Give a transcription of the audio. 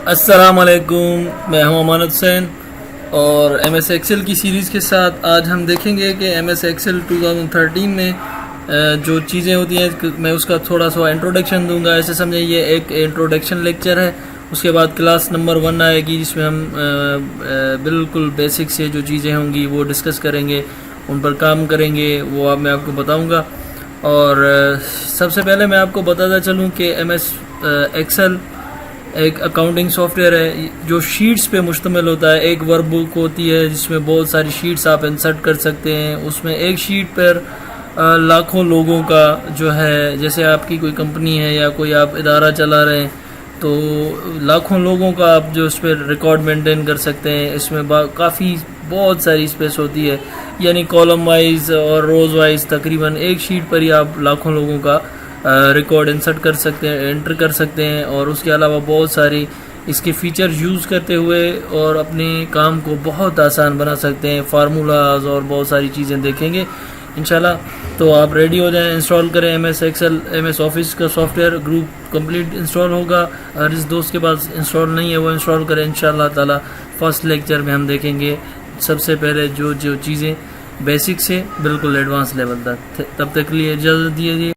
السلام علیکم، میں ہوں امان حسین اور ایم ایس ایکسل کی سیریز کے ساتھ آج ہم دیکھیں گے کہ ایم ایس ایکسل 2013 میں جو چیزیں ہوتی ہیں میں اس کا تھوڑا سا انٹروڈکشن دوں گا. ایسے سمجھیں یہ ایک انٹروڈکشن لیکچر ہے. اس کے بعد کلاس نمبر 1 آئے گی جس میں ہم بالکل بیسک سے جو چیزیں ہوں گی وہ ڈسکس کریں گے، ان پر کام کریں گے، وہ میں آپ کو بتاؤں گا. اور سب سے پہلے میں آپ کو بتاتا چلوں کہ ایم ایس ایکسل ایک اکاؤنٹنگ سافٹ ویئر ہے جو شیٹس پہ مشتمل ہوتا ہے. ایک ورک بک ہوتی ہے جس میں بہت ساری شیٹس آپ انسرٹ کر سکتے ہیں. اس میں ایک شیٹ پر لاکھوں لوگوں کا جو ہے، جیسے آپ کی کوئی کمپنی ہے یا کوئی آپ ادارہ چلا رہے ہیں تو لاکھوں لوگوں کا آپ جو اس پہ ریکارڈ مینٹین کر سکتے ہیں. اس میں کافی بہت ساری اسپیس ہوتی ہے، یعنی کالم وائز اور روز وائز تقریباً ایک شیٹ پر ہی آپ لاکھوں لوگوں کا ریکارڈ انسرٹ کر سکتے ہیں، انٹر کر سکتے ہیں. اور اس کے علاوہ بہت ساری اس کے فیچر یوز کرتے ہوئے اور اپنے کام کو بہت آسان بنا سکتے ہیں. فارمولاز اور بہت ساری چیزیں دیکھیں گے انشاءاللہ. تو آپ ریڈی ہو جائیں، انسٹال کریں M S Excel. M S office کا software group complete install ہوگا. اور اس دوست کے پاس انسٹال نہیں ہے وہ انسٹال کریں انشاءاللہ تعالی. فرسٹ لیکچر میں ہم دیکھیں گے سب سے پہلے جو چیزیں بیسک سے بالکل ایڈوانس لیول تک. تب تک کے لیے اجازت دیجیے.